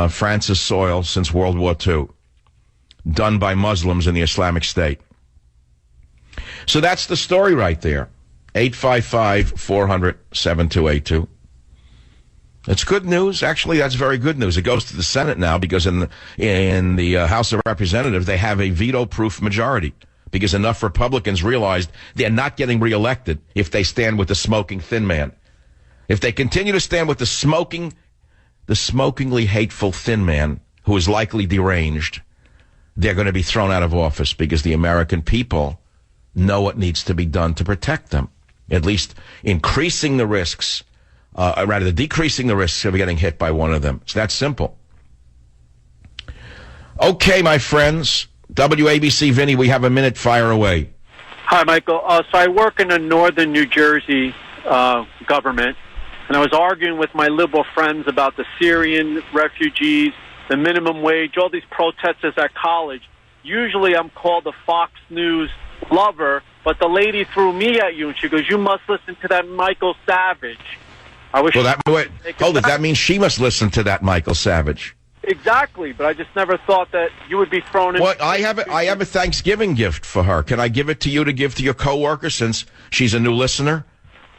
France's soil since World War II, done by Muslims in the Islamic State. So that's the story right there. 855-400-7282. It's good news. Actually, that's very good news. It goes to the Senate now because in the House of Representatives, they have a veto-proof majority because enough Republicans realized they're not getting reelected if they stand with the smoking thin man. If they continue to stand with the smokingly hateful thin man who is likely deranged, they're going to be thrown out of office because the American people know what needs to be done to protect them, at least increasing the risks, decreasing the risks of getting hit by one of them. It's that simple. Okay, my friends. WABC, Vinny, we have a minute. Fire away. Hi, Michael. So I work in the northern New Jersey government, and I was arguing with my liberal friends about the Syrian refugees, the minimum wage, all these protesters at college. Usually I'm called the Fox News lover, but the lady threw me at you, and she goes, "You must listen to that Michael Savage." Hold it. That means she must listen to that Michael Savage. Exactly, but I just never thought that you would be thrown in. Well, I have a Thanksgiving gift for her. Can I give it to you to give to your coworker since she's a new listener?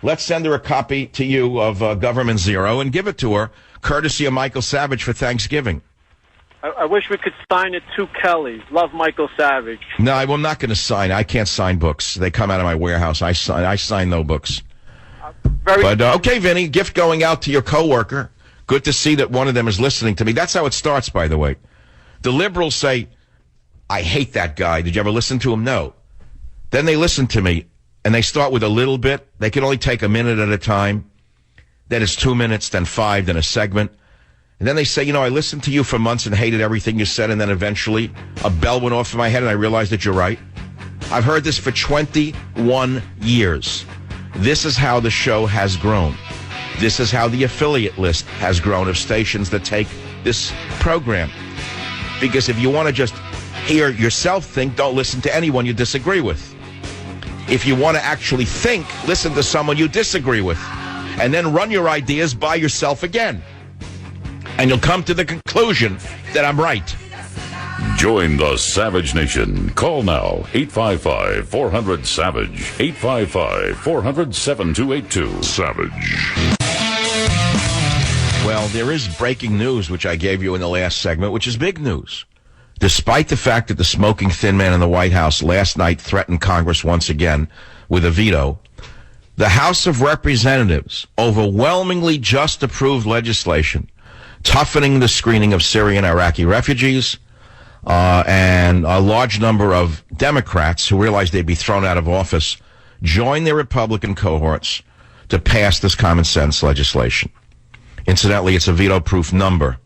Let's send her a copy to you of Government Zero and give it to her, courtesy of Michael Savage for Thanksgiving. I wish we could sign it to Kelly. Love, Michael Savage. No, I'm not going to sign. I can't sign books. They come out of my warehouse. I sign no books. Okay, Vinny, gift going out to your coworker. Good to see that one of them is listening to me. That's how it starts, by the way. The liberals say, I hate that guy. Did you ever listen to him? No. Then they listen to me, and they start with a little bit. They can only take a minute at a time. Then it's 2 minutes, then 5, then a segment. And then they say, I listened to you for months and hated everything you said, and then eventually a bell went off in my head, and I realized that you're right. I've heard this for 21 years. This is how the show has grown. This is how the affiliate list has grown of stations that take this program. Because if you want to just hear yourself think, don't listen to anyone you disagree with. If you want to actually think, listen to someone you disagree with. And then run your ideas by yourself again. And you'll come to the conclusion that I'm right. Join the Savage Nation. Call now, 855-400-SAVAGE, 855-400-7282. Savage. Well, there is breaking news, which I gave you in the last segment, which is big news. Despite the fact that the smoking thin man in the White House last night threatened Congress once again with a veto, the House of Representatives overwhelmingly just approved legislation toughening the screening of Syrian Iraqi refugees, and a large number of Democrats who realized they'd be thrown out of office joined their Republican cohorts to pass this common sense legislation. Incidentally, it's a veto-proof number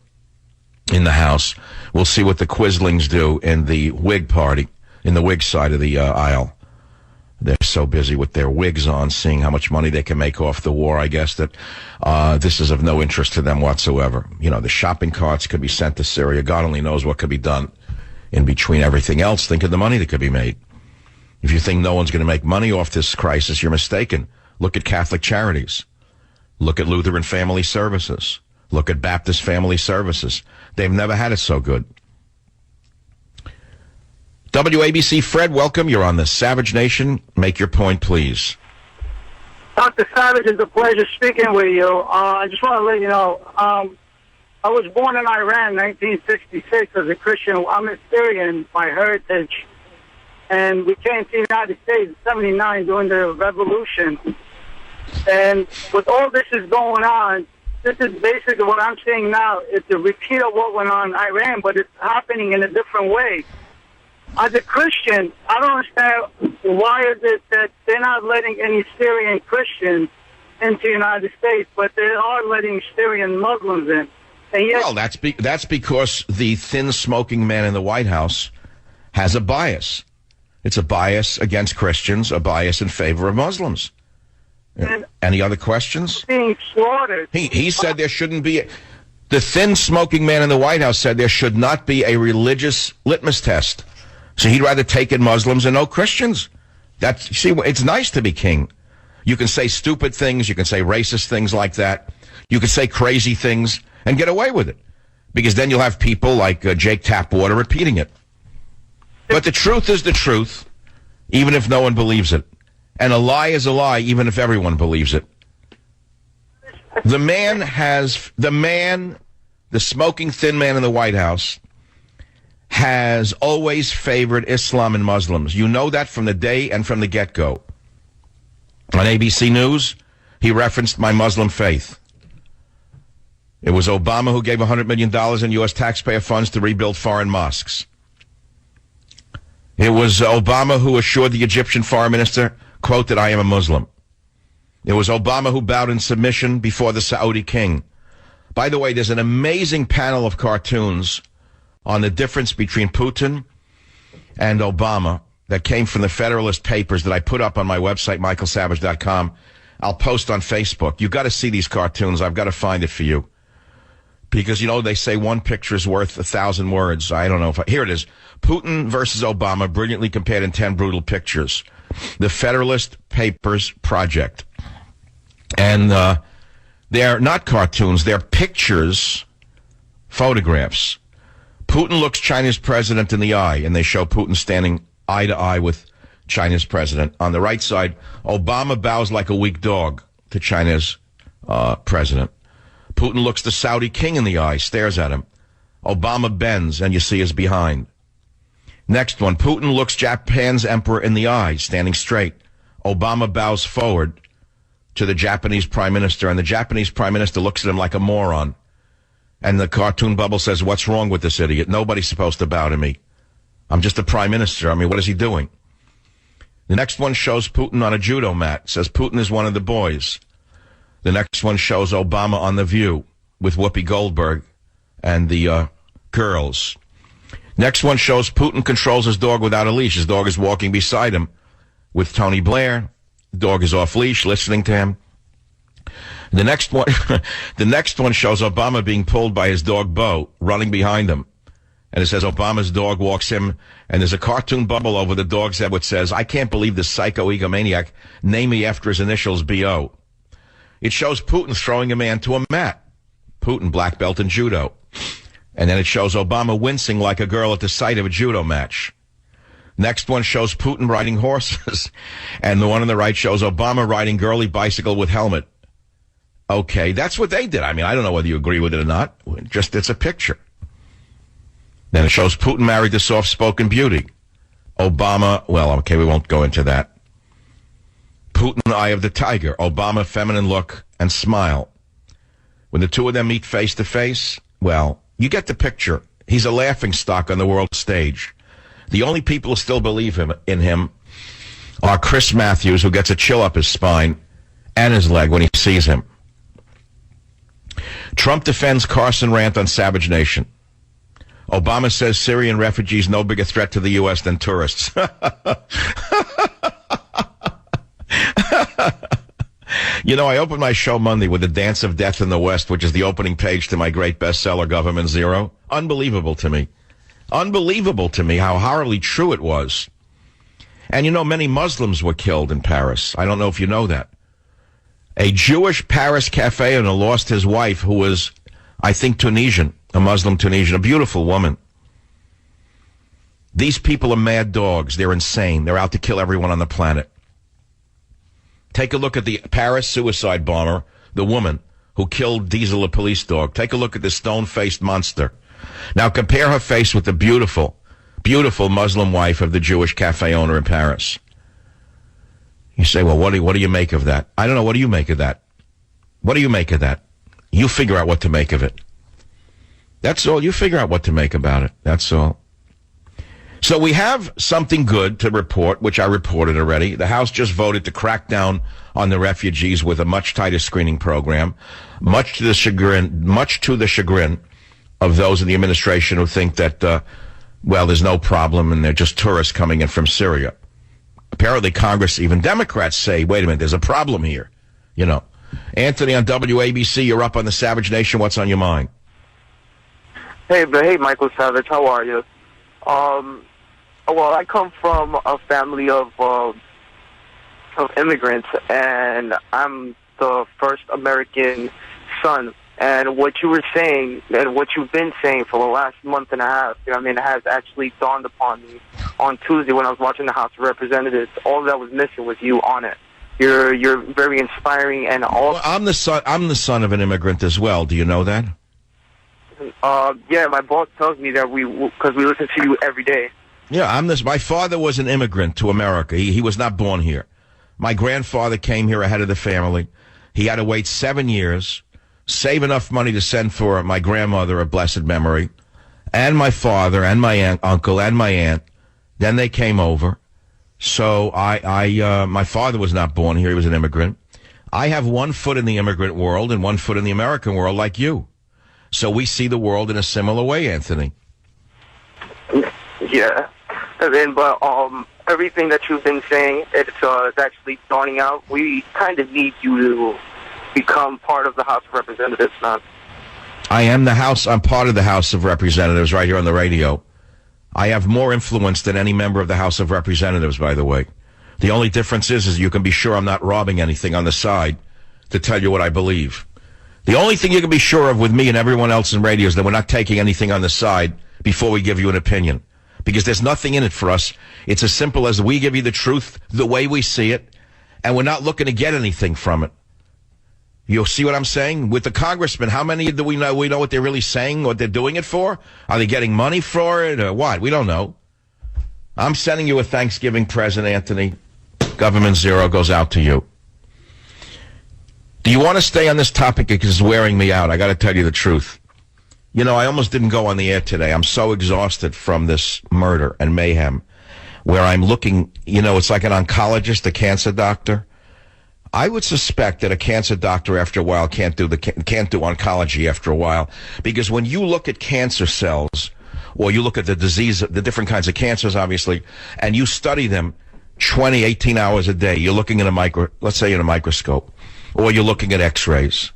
in the House. We'll see what the Quislings do in the Whig party, in the Whig side of the aisle. They're so busy with their wigs on, seeing how much money they can make off the war, I guess, that this is of no interest to them whatsoever. The shopping carts could be sent to Syria. God only knows what could be done in between everything else. Think of the money that could be made. If you think no one's going to make money off this crisis, you're mistaken. Look at Catholic Charities. Look at Lutheran Family Services. Look at Baptist Family Services. They've never had it so good. WABC, Fred, welcome. You're on the Savage Nation. Make your point, please. Dr. Savage, it's a pleasure speaking with you. I just want to let you know, I was born in Iran in 1966 as a Christian. I'm a Syrian by heritage. And we came to the United States in 79 during the revolution. And with all this is going on, this is basically what I'm saying now. It's a repeat of what went on in Iran, but it's happening in a different way. As a Christian, I don't understand why is it that they're not letting any Syrian Christians into the United States, but they are letting Syrian Muslims in. And yet, well, that's because the thin smoking man in the White House has a bias. It's a bias against Christians, a bias in favor of Muslims. Any other questions? Being slaughtered. He said there shouldn't be... The thin smoking man in the White House said there should not be a religious litmus test. So he'd rather take in Muslims and no Christians. It's nice to be king. You can say stupid things. You can say racist things like that. You can say crazy things and get away with it. because then you'll have people like Jake Tapwater repeating it. But the truth is the truth, even if no one believes it. And a lie is a lie, even if everyone believes it. The smoking thin man in the White House has always favored Islam and Muslims. You know that from the day and from the get-go. On ABC News, he referenced my Muslim faith. It was Obama who gave $100 million in U.S. taxpayer funds to rebuild foreign mosques. It was Obama who assured the Egyptian foreign minister, quote, that I am a Muslim. It was Obama who bowed in submission before the Saudi king. By the way, there's an amazing panel of cartoons on the difference between Putin and Obama that came from the Federalist Papers that I put up on my website, michaelsavage.com. I'll post on Facebook. You've got to see these cartoons. I've got to find it for you. Because, you know, they say one picture is worth 1,000 words. I don't know if here it is. Putin versus Obama, brilliantly compared in 10 brutal pictures. The Federalist Papers Project. And they're not cartoons. They're pictures, photographs. Putin looks China's president in the eye, and they show Putin standing eye to eye with China's president. On the right side, Obama bows like a weak dog to China's president. Putin looks the Saudi king in the eye, stares at him. Obama bends, and you see his behind. Next one, Putin looks Japan's emperor in the eye, standing straight. Obama bows forward to the Japanese prime minister, and the Japanese prime minister looks at him like a moron. And the cartoon bubble says, what's wrong with this idiot? Nobody's supposed to bow to me. I'm just a prime minister. I mean, what is he doing? The next one shows Putin on a judo mat. It says Putin is one of the boys. The next one shows Obama on The View with Whoopi Goldberg and the girls. Next one shows Putin controls his dog without a leash. His dog is walking beside him with Tony Blair. The dog is off leash, listening to him. The next one, the next one shows Obama being pulled by his dog Bo, running behind him. And it says Obama's dog walks him, and there's a cartoon bubble over the dog's head which says, I can't believe this psycho egomaniac named me after his initials B.O. It shows Putin throwing a man to a mat. Putin, black belt in judo. And then it shows Obama wincing like a girl at the sight of a judo match. Next one shows Putin riding horses. And the one on the right shows Obama riding girly bicycle with helmet. Okay, that's what they did. I mean, I don't know whether you agree with it or not. Just, it's a picture. Then it shows Putin married to soft-spoken beauty. Obama, well, okay, we won't go into that. Putin, eye of the tiger. Obama, feminine look and smile. When the two of them meet face to face, well, you get the picture. He's a laughingstock on the world stage. The only people who still believe in him are Chris Matthews, who gets a chill up his spine and his leg when he sees him. Trump defends Carson rant on Savage Nation. Obama says Syrian refugees no bigger threat to the U.S. than tourists. You know, I opened my show Monday with The Dance of Death in the West, which is the opening page to my great bestseller, Government Zero. Unbelievable to me. Unbelievable to me how horribly true it was. And you know, many Muslims were killed in Paris. I don't know if you know that. A Jewish Paris cafe owner lost his wife, who was, I think, Tunisian, a Muslim Tunisian, a beautiful woman. These people are mad dogs. They're insane. They're out to kill everyone on the planet. Take a look at the Paris suicide bomber, the woman who killed Diesel, a police dog. Take a look at this stone-faced monster. Now compare her face with the beautiful, beautiful Muslim wife of the Jewish cafe owner in Paris. You say, well, what do you make of that? I don't know. What do you make of that? What do you make of that? You figure out what to make of it. That's all. You figure out what to make about it. That's all. So we have something good to report, which I reported already. The House just voted to crack down on the refugees with a much tighter screening program, much to the chagrin of those in the administration who think that, well, there's no problem and they're just tourists coming in from Syria. Apparently Congress, even Democrats, say, wait a minute, there's a problem here. You know. Anthony on WABC, you're up on the Savage Nation. What's on your mind? Hey, Michael Savage, how are you? Well, I come from a family of immigrants, and I'm the first American son And what you were saying, and what you've been saying for the last month and a half, you know what I mean, has actually dawned upon me on Tuesday when I was watching the House of Representatives. All that was missing was you on it. You're very inspiring, and all. Well, I'm the son of an immigrant as well. Do you know that? Yeah, my boss tells me that because we listen to you every day. Yeah, my father was an immigrant to America. He was not born here. My grandfather came here ahead of the family. He had to wait 7 years, save enough money to send for my grandmother of blessed memory, and my father, and my uncle, and my aunt. Then they came over. So my father was not born here. He was an immigrant. I have 1 foot in the immigrant world and 1 foot in the American world like you. So we see the world in a similar way, Anthony. Yeah. And then, but everything that you've been saying, it's actually dawning out. We kind of need you to become part of the House of Representatives, man. I'm part of the House of Representatives right here on the radio. I have more influence than any member of the House of Representatives, by the way. The only difference is you can be sure I'm not robbing anything on the side to tell you what I believe. The only thing you can be sure of with me and everyone else in radio is that we're not taking anything on the side before we give you an opinion. Because there's nothing in it for us. It's as simple as we give you the truth the way we see it, and we're not looking to get anything from it. You'll see what I'm saying? With the congressmen, how many do we know what they're really saying, what they're doing it for? Are they getting money for it, or what? We don't know. I'm sending you a Thanksgiving present, Anthony. Government Zero goes out to you. Do you want to stay on this topic? Because it's wearing me out. I got to tell you the truth. You know, I almost didn't go on the air today. I'm so exhausted from this murder and mayhem where I'm looking, it's like an oncologist, a cancer doctor. I would suspect that a cancer doctor after a while can't do oncology after a while, because when you look at cancer cells, or you look at the disease, the different kinds of cancers, obviously, and you study them 18 hours a day, you're looking at let's say in a microscope, or you're looking at x-rays,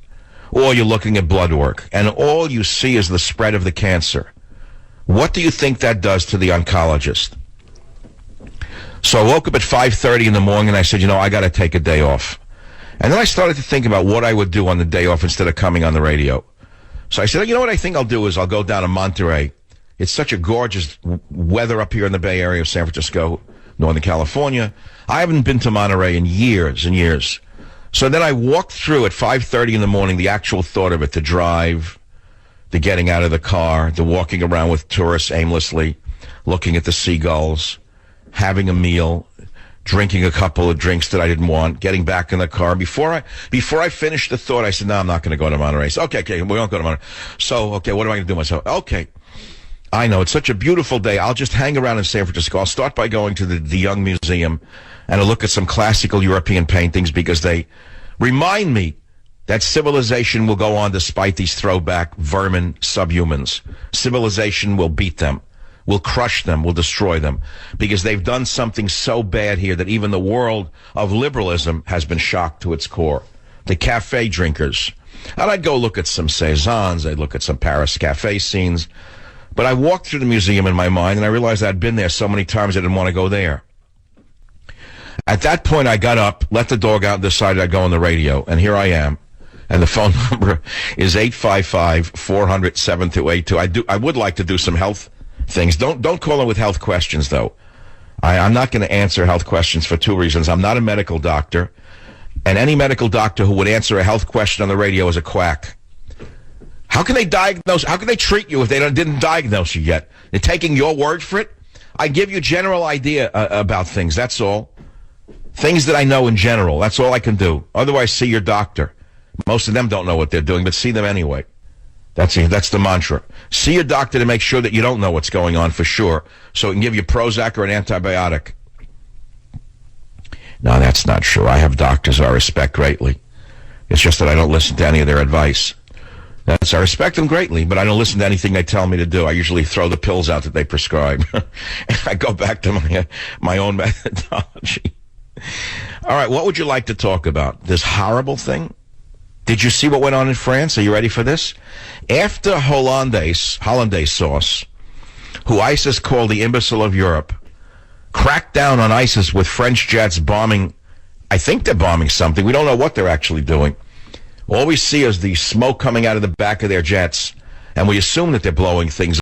or you're looking at blood work, and all you see is the spread of the cancer. What do you think that does to the oncologist? So I woke up at 5:30 in the morning and I said, I got to take a day off. And then I started to think about what I would do on the day off instead of coming on the radio. So I said, what I think I'll do is I'll go down to Monterey. It's such a gorgeous weather up here in the Bay Area of San Francisco, Northern California. I haven't been to Monterey in years and years. So then I walked through at 5:30 in the morning, the actual thought of it, the drive, the getting out of the car, the walking around with tourists aimlessly, looking at the seagulls, having a meal, drinking a couple of drinks that I didn't want, getting back in the car. Before I finished the thought, I said, no, I'm not going to go to Monterey. So, okay, we won't go to Monterey. So, okay, what am I going to do myself? Okay, I know, it's such a beautiful day. I'll just hang around in San Francisco. I'll start by going to the Young Museum and I'll look at some classical European paintings because they remind me that civilization will go on despite these throwback vermin subhumans. Civilization will beat them. Will crush them, will destroy them, because they've done something so bad here that even the world of liberalism has been shocked to its core. The cafe drinkers. And I'd go look at some Cézannes, I'd look at some Paris cafe scenes, but I walked through the museum in my mind and I realized I'd been there so many times I didn't want to go there. At that point, I got up, let the dog out, and decided I'd go on the radio, and here I am. And the phone number is 855-400-7282. I would like to do some health things. Don't call in with health questions, though. I'm not going to answer health questions for 2 reasons. I'm not a medical doctor, and any medical doctor who would answer a health question on the radio is a quack. How can they treat you if they didn't diagnose you yet? They're taking your word for it? I give you a general idea about things, that's all. Things that I know in general, that's all I can do. Otherwise, see your doctor. Most of them don't know what they're doing, but see them anyway. That's the mantra. See your doctor to make sure that you don't know what's going on for sure, so it can give you Prozac or an antibiotic. No, that's not true. I have doctors I respect greatly. It's just that I don't listen to any of their advice. I respect them greatly, but I don't listen to anything they tell me to do. I usually throw the pills out that they prescribe. I go back to my own methodology. All right, what would you like to talk about? This horrible thing? Did you see what went on in France? Are you ready for this? After Hollandaise sauce, who ISIS called the imbecile of Europe, cracked down on ISIS with French jets bombing, I think they're bombing something. We don't know what they're actually doing. All we see is the smoke coming out of the back of their jets, and we assume that they're blowing things